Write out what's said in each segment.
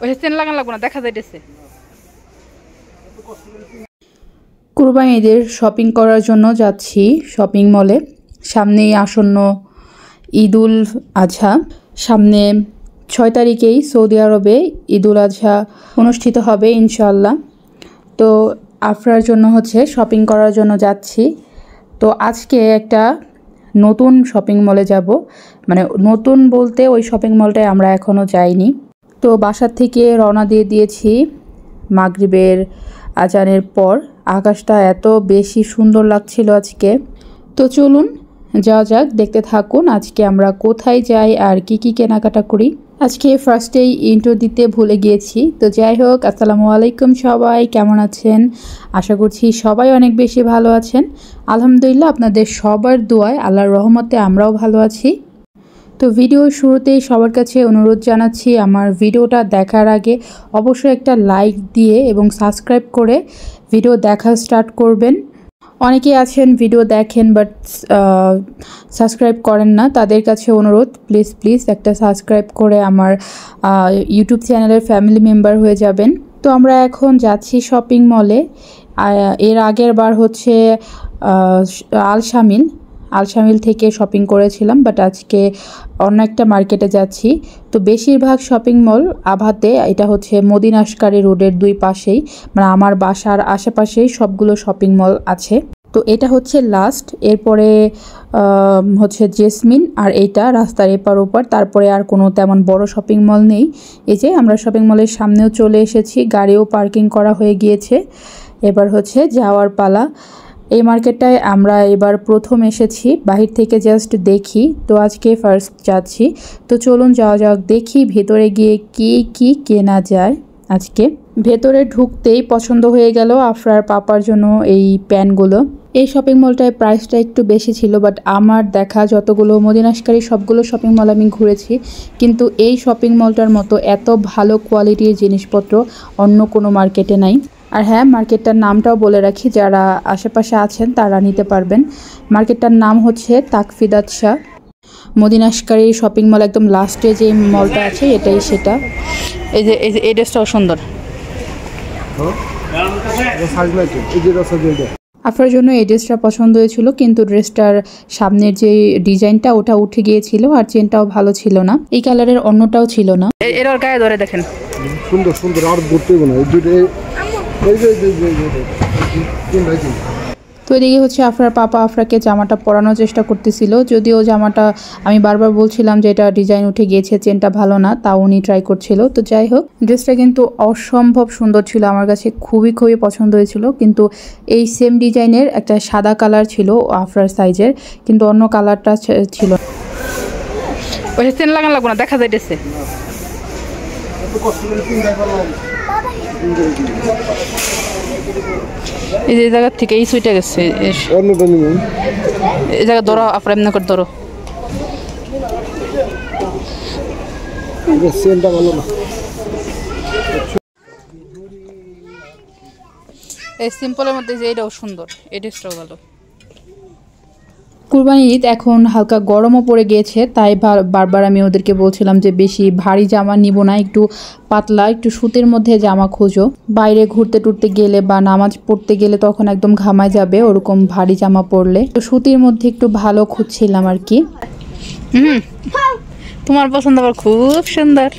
ওই চেন লাগান লাগবো না, দেখা যাইতেছে। কুরবানি ঈদের শপিং করার জন্য যাচ্ছি শপিং মলে। সামনেই আসন্ন ঈদুল আজহা। সামনে 6 তারিখেই সৌদি আরবে ঈদুল আজহা অনুষ্ঠিত হবে ইনশাআল্লাহ। তো আফরার জন্য হচ্ছে শপিং করার জন্য যাচ্ছি। তো আজকে একটা নতুন শপিং মলে যাব, মানে নতুন বলতে ওই শপিং মলটায় আমরা এখনও যাইনি। তো বাসার থেকে রওনা দিয়ে দিয়েছি মাগরিবের আজানের পর। আকাশটা এত বেশি সুন্দর লাগছিল আজকে। তো চলুন যাওয়া যাক, দেখতে থাকুন আজকে আমরা কোথায় যাই আর কি কি কেনাকাটা করি। আজকে ফার্স্টেই ইন্ট্রো দিতে ভুলে গিয়েছি। তো যাই হোক, আসসালামু আলাইকুম সবাই, কেমন আছেন? আশা করছি সবাই অনেক বেশি ভালো আছেন। আলহামদুলিল্লাহ, আপনাদের সবার দোয়ায় আল্লাহর রহমতে আমরাও ভালো আছি। তো ভিডিওর শুরুতেই সবার কাছে অনুরোধ জানাচ্ছি, আমার ভিডিওটা দেখার আগে অবশ্যই একটা লাইক দিয়ে এবং সাবস্ক্রাইব করে ভিডিও দেখা স্টার্ট করবেন। অনেকেই আছেন ভিডিও দেখেন বাট সাবস্ক্রাইব করেন না, তাদের কাছে অনুরোধ প্লিজ একটা সাবস্ক্রাইব করে আমার ইউটিউব চ্যানেলের ফ্যামিলি মেম্বার হয়ে যাবেন। তো আমরা এখন যাচ্ছি শপিং মলে। এর আগের বার হচ্ছে আলশামিল থেকে শপিং করেছিলাম, বাট আজকে অন্য একটা মার্কেটে যাচ্ছি। তো বেশিরভাগ শপিং মল আভাতে, এটা হচ্ছে মদিনা আশকারি রোডের দুই পাশেই, মানে আমার বাসার আশেপাশেই সবগুলো শপিং মল আছে। তো এটা হচ্ছে লাস্ট, এরপরে হচ্ছে জেসমিন, আর এইটা রাস্তার এপার ওপার, তারপরে আর কোনো তেমন বড় শপিং মল নেই। এই যে আমরা শপিং মলের সামনেও চলে এসেছি, গাড়িও পার্কিং করা হয়ে গিয়েছে। এবার হচ্ছে যাওয়ার পালা। এই মার্কেটটায় আমরা এবার প্রথম এসেছি, বাহির থেকে জাস্ট দেখি। তো আজকে ফার্স্ট যাচ্ছি, তো চলুন যাওয়া যাক, দেখি ভেতরে গিয়ে কি কেনা যায়। আজকে ভেতরে ঢুকতেই পছন্দ হয়ে গেল আফরার পাপার জন্য এই প্যান্টগুলো। এই শপিং মলটায় প্রাইসটা একটু বেশি ছিল, বাট আমার দেখা যতগুলো মদিনা আশকারি সবগুলো শপিং মল আমি ঘুরেছি, কিন্তু এই শপিং মলটার মতো এত ভালো কোয়ালিটির জিনিসপত্র অন্য কোনো মার্কেটে নাই। আর হ্যাঁ, মার্কেটটার নামটাও বলে রাখি, যারা আশেপাশে আছেন তারা নিতে পারবেন। মার্কেটটার নাম হচ্ছে তাকফিদাত শাহ। মদিনা আশকারি শপিং মল একদম লাস্টে যে মলটা আছে এটাই সেটা। এই যে এই ড্রেসটাও সুন্দর। আপনার জন্য এই ড্রেসটা পছন্দ হয়েছিল, কিন্তু ড্রেসটার সামনের যে ডিজাইনটা ওটা উঠে গিয়েছিল, আর চেনটাও ভালো ছিল না। এই কালারের অন্যটাও ছিল না। এর গায়ে ধরে দেখেন, সুন্দর আর ঘুরতে না। তো এদিকে হচ্ছে আফরার পাপা আফরাকে জামাটা পরানোর চেষ্টা করতেছিল, যদিও জামাটা আমি বারবার বলছিলাম যে এটা ডিজাইন উঠে গিয়েছে, চেনটা ভালো না, তাও উনি ট্রাই করছিল। তো যাই হোক, ড্রেসটা কিন্তু অসম্ভব সুন্দর ছিল, আমার কাছে খুবই পছন্দ হয়েছিল। কিন্তু এই সেম ডিজাইনের একটা সাদা কালার ছিল আফরার সাইজের, কিন্তু অন্য কালারটা ছিল। ওই চেন লাগান লাগবো না, দেখা যাইতেছে। এই যে জায়গা থেকে এই সুইটা গেছে, এই জায়গা ধরো আপনার এমনি করে ধরো। এই সিম্পলের মধ্যে যে এটাও সুন্দর, এই ড্রেসটাও ভালো। কুরবানি ঈদ এখন হালকা গরমও পড়ে গিয়েছে, তাই বারবার আমি ওদেরকে বলছিলাম যে বেশি ভারী জামা নিব না, একটু পাতলা একটু সুতির মধ্যে জামা খোঁজো। বাইরে ঘুরতে টুরতে গেলে বা নামাজ পড়তে গেলে তখন একদম ঘামায় যাবে ওরকম ভারী জামা পরলে। তো সুতির মধ্যে একটু ভালো খুঁজছিলাম আর কি। তোমার পছন্দ আবার খুব সুন্দর,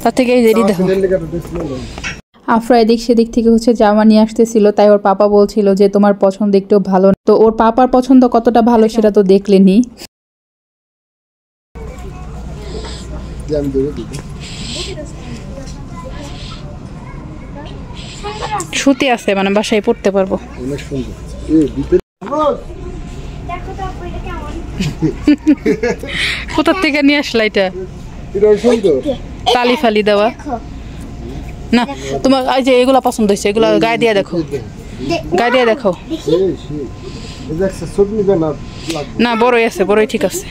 তার থেকে এই যে দেখো। আফরা এদিক সেদিক থেকে হচ্ছে জামা নিয়ে আসতেছিল, তাই ওর পাপা বলছিল যে তোমার পছন্দ একটু ভালো। তো ওর পাপার পছন্দ কতটা ভালো সেটা তো দেখলেনি। সুতি আছে, মানে বাসায় পড়তে পারবো। কোথা থেকে নিয়ে আসলা এটা? তালি ফালি দেওয়া না, তোমার এই যে এগুলা পছন্দ হয়েছে, এগুলা গায়ে দিয়ে দেখো, গায়ে দিয়ে দেখো। না, বড়ই আছে, বড়ই ঠিক আছে।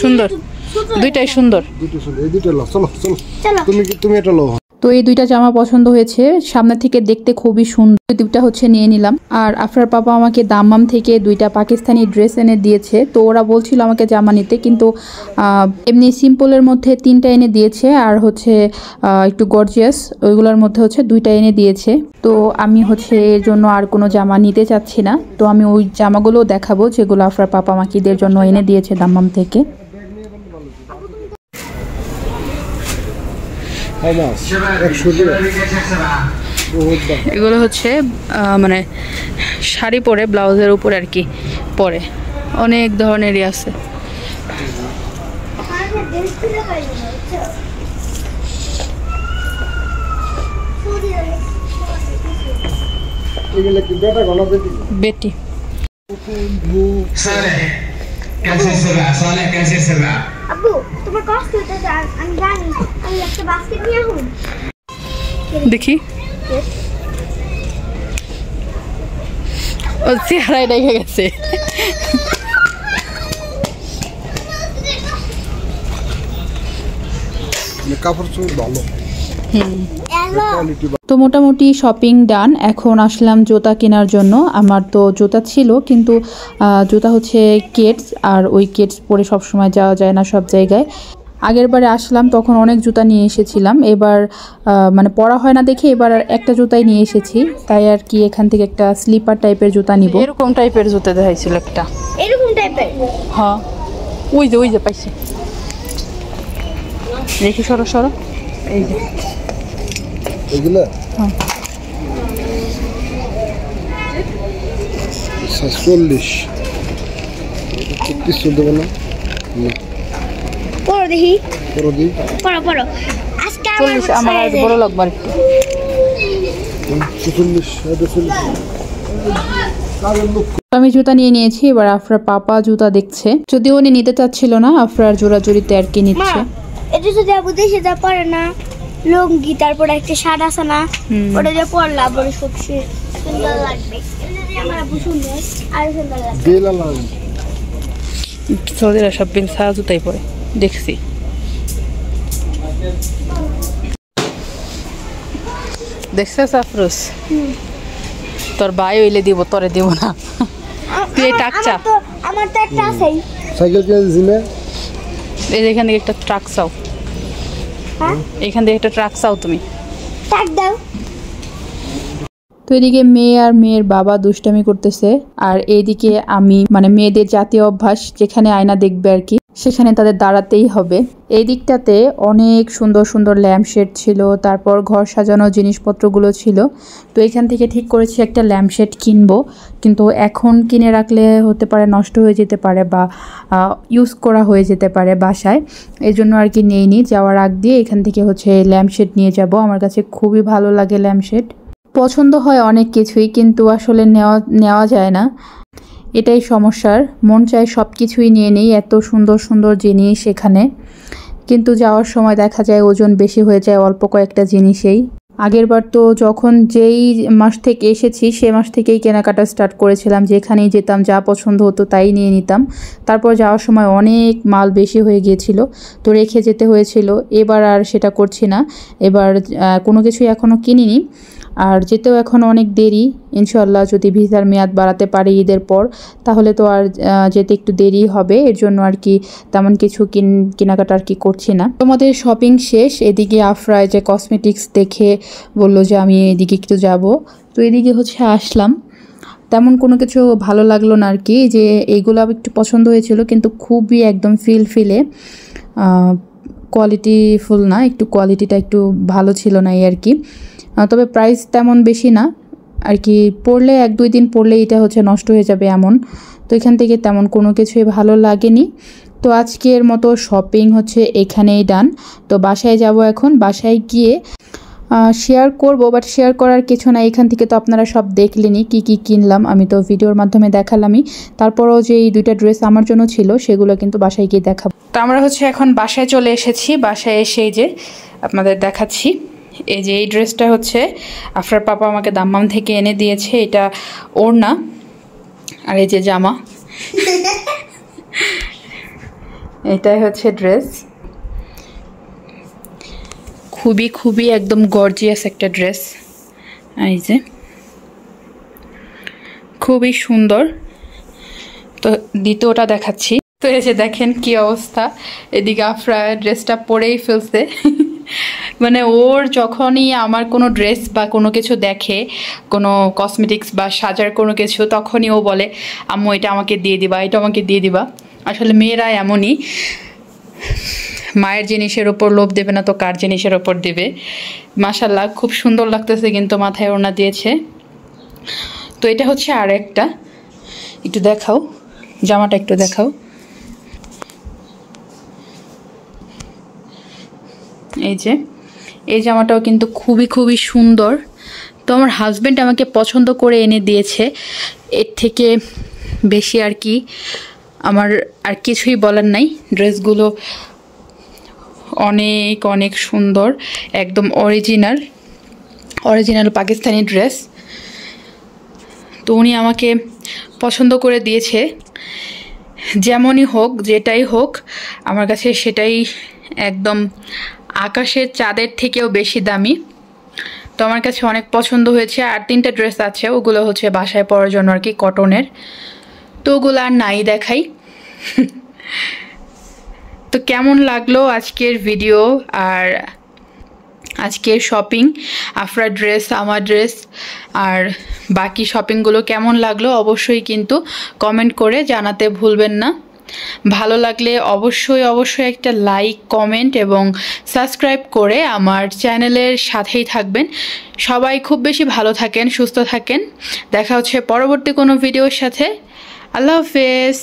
সুন্দর, দুইটাই সুন্দর। তুমি এটা লো। তো এই দুইটা জামা পছন্দ হয়েছে, সামনে থেকে দেখতে খুবই সুন্দর, দুইটা হচ্ছে নিয়ে নিলাম। আর আফরার পাপা আমাকে দাম্মাম থেকে দুইটা পাকিস্তানি ড্রেস এনে দিয়েছে। তো ওরা বলছিল আমাকে জামা নিতে, কিন্তু এমনি সিম্পলের মধ্যে 3টা এনে দিয়েছে, আর হচ্ছে একটু গর্জিয়াস ওইগুলোর মধ্যে হচ্ছে 2টা এনে দিয়েছে। তো আমি হচ্ছে এর জন্য আর কোনো জামা নিতে চাচ্ছি না। তো আমি ওই জামাগুলো দেখাবো যেগুলো আফরার পাপা আমাকে ঈদের জন্য এনে দিয়েছে দাম্মাম থেকে। এগুলো হচ্ছে মানে শাড়ি পরে ব্লাউজের উপরে আর কি পরে, অনেক ধরনেরই আছে। বেটি আব্বু তোমার কষ্ট হইতেছে, আমি জানি, আমি একটা বাস্কেট নিয়ে আসুন। দেখি ও চেহারায় দেখে গেছে। কাপড় চোপড় ভালো। তো মোটামুটি শপিং ডান। এখন আসলাম জুতা কেনার জন্য। আমার তো জুতা ছিল, কিন্তু জুতা হচ্ছে কেডস, আর ওই কেডস পরে সবসময় যাওয়া যায় না সব জায়গায়। আগের বারে আসলাম তখন অনেক জুতা নিয়ে এসেছিলাম, এবার মানে পরা হয় না দেখে এবার একটা জুতাই নিয়ে এসেছি। তাই আর কি এখান থেকে একটা স্লিপার টাইপের জুতা নিব। এরকম টাইপের জুতা দেখাইছিল একটা, এরকম টাইপের। হ্যাঁ ওই যে পাইছি, দেখি সরো সরো, এই যে এগুলো হ্যাঁ 40 30 দেবো না, পরো দেখি, পরো দিই পরো আজকে 40 আমার আর বড় লাগবে একটু। 40 আমি জুতা নিয়ে নিয়েছি। এবার আফরার পাপা জুতা দেখছে, যদিও উনি নিতে চাচ্ছিল না, আফরার জোড়াজুড়িতে আর কি নিচ্ছে। এটা যদি আবু দেশে যা পরে না লুঙ্গি, তারপর একটা শার্ট আছে না, ওটা দিয়ে পরলা বড় সবচেয়ে সুন্দর লাগবে। এটা দিয়ে আমার আবু সুন্দর আর সুন্দর লাগবে। বেলা লাগে সৌদিরা সব সারা জুতাই পরে দেখছি। দেখছিস আফরোজ, তোর ভাই হইলে দিব, তোরে দিব না। তুই এই টাকচা, আমার তো একটা আছেই। সাইকেল কিনে দিছি না, এই যে এখান থেকে একটা ট্রাক চাও, হ্যাঁ এখান থেকে একটা ট্রাক চাও তুমি। টাক দাও। তো এদিকে মেয়ে আর মেয়ের বাবা দুষ্টামি করতেছে, আর এইদিকে আমি মানে মেয়েদের জাতীয় অভ্যাস, যেখানে আয়না দেখবে আর কি সেখানে তাদের দাঁড়াতেই হবে। এই দিকটাতে অনেক সুন্দর সুন্দর ল্যাম্পশেড ছিল, তারপর ঘর সাজানো জিনিসপত্রগুলো ছিল। তো এখান থেকে ঠিক করেছি একটা ল্যাম্পশেড কিনবো, কিন্তু এখন কিনে রাখলে হতে পারে নষ্ট হয়ে যেতে পারে বা ইউজ করা হয়ে যেতে পারে বাসায়, এই জন্য আর কি নেইনি। যাওয়ার আগ দিয়ে এখান থেকে হচ্ছে ল্যাম্পশেড নিয়ে যাব। আমার কাছে খুবই ভালো লাগে ল্যাম্পশেড, পছন্দ হয় অনেক কিছুই, কিন্তু আসলে নেওয়া যায় না, এটাই সমস্যার। মন চায় সব কিছুই নিয়ে নেই, এত সুন্দর সুন্দর জিনিস এখানে, কিন্তু যাওয়ার সময় দেখা যায় ওজন বেশি হয়ে যায় অল্প কয়েকটা জিনিসেই। আগেরবার তো যখন যেই মাস থেকে এসেছি সে মাস থেকেই কেনাকাটা স্টার্ট করেছিলাম, যেখানেই যেতাম যা পছন্দ হতো তাই নিয়ে নিতাম। তারপর যাওয়ার সময় অনেক মাল বেশি হয়ে গিয়েছিল, তো রেখে যেতে হয়েছিল। এবার আর সেটা করছি না, এবার কোনো কিছুই এখনও কিনিনি, আর যেতেও এখন অনেক দেরি। ইনশাআল্লাহ যদি ভিসার মেয়াদ বাড়াতে পারি ঈদের পর, তাহলে তো আর যেতে একটু দেরি হবে, এর জন্য আর কি তেমন কিছু কেনাকাটা আর কি করছি না। তোমাদের শপিং শেষ। এদিকে আফরা যে কসমেটিক্স দেখে বললো যে আমি এদিকে একটু যাব, তো এদিকে হচ্ছে আসলাম। তেমন কোনো কিছু ভালো লাগলো না আর কি, যে এইগুলো একটু পছন্দ হয়েছিল, কিন্তু খুবই একদম ফিলে কোয়ালিটিফুল না, একটু কোয়ালিটিটা একটু ভালো ছিল না এই আর কি। তবে প্রাইস তেমন বেশি না আর কি, পরলে 1-2 দিন পরলে এটা হচ্ছে নষ্ট হয়ে যাবে এমন। তো এখান থেকে তেমন কোনো কিছুই ভালো লাগেনি। তো আজকের মতো শপিং হচ্ছে এখানেই ডান। তো বাসায় যাব এখন, বাসায় গিয়ে শেয়ার করব, বাট শেয়ার করার কিছু না, এখান থেকে তো আপনারা সব দেখলেনই কি কি কিনলাম, আমি তো ভিডিওর মাধ্যমে দেখালামই। তারপরও যে এই 2টা ড্রেস আমার জন্য ছিল সেগুলো কিন্তু বাসায় গিয়ে দেখাবো। তো আমরা হচ্ছে এখন বাসায় চলে এসেছি। বাসায় এসে যে আপনাদের দেখাচ্ছি, এই যে এই ড্রেসটা হচ্ছে আফরার পাপা আমাকে দাম্মাম থেকে এনে দিয়েছে, এটা ওড়না, আর এই যে জামা, এটাই হচ্ছে ড্রেস। খুবই খুবই একদম গর্জিয়াস একটা ড্রেস। এই যে খুবই সুন্দর। তো দ্বিতীয়টা দেখাচ্ছি। তো এই যে দেখেন কি অবস্থা, এদিকে আফরা ড্রেসটা পরেই ফেলছে। মানে ওর যখনই আমার কোনো ড্রেস বা কোনো কিছু দেখে, কোনো কসমেটিক্স বা সাজার কোনো কিছু, তখনই ও বলে আম্মু এটা আমাকে দিয়ে দিবা, এটা আমাকে দিয়ে দিবা। আসলে মেয়েরা এমনই, মায়ের জিনিসের ওপর লোভ দেবে না তো কার জিনিসের ওপর দেবে। মাশাল্লাহ খুব সুন্দর লাগতেছে, কিন্তু মাথায় ওড়না দিয়েছে। তো এটা হচ্ছে আর একটা, একটু দেখাও জামাটা, একটু দেখাও। এই যে এই জামাটাও কিন্তু খুবই খুবই সুন্দর। তো আমার হাজব্যান্ড আমাকে পছন্দ করে এনে দিয়েছে, এর থেকে বেশি আর কি আমার আর কিছুই বলার নাই। ড্রেসগুলো অনেক অনেক সুন্দর, একদম অরিজিনাল পাকিস্তানি ড্রেস। তো উনি আমাকে পছন্দ করে দিয়েছে, যেমনই হোক যেটাই হোক আমার কাছে সেটাই একদম আকাশের চাঁদের থেকেও বেশি দামি। তো আমার কাছে অনেক পছন্দ হয়েছে। আর 3টা ড্রেস আছে, ওগুলো হচ্ছে বাসায় পরার জন্য আর কি, কটনের। তো ওগুলো আর নাই দেখাই। তো কেমন লাগলো আজকের ভিডিও আর আজকের শপিং, আফরা ড্রেস, আমার ড্রেস আর বাকি শপিংগুলো কেমন লাগলো অবশ্যই কিন্তু কমেন্ট করে জানাতে ভুলবেন না। ভালো লাগলে অবশ্যই একটা লাইক, কমেন্ট এবং সাবস্ক্রাইব করে আমার চ্যানেলের সাথেই থাকবেন। সবাই খুব বেশি ভালো থাকেন, সুস্থ থাকেন। দেখা হচ্ছে পরবর্তী কোনো ভিডিওর সাথে। আল্লাহ হাফেজ।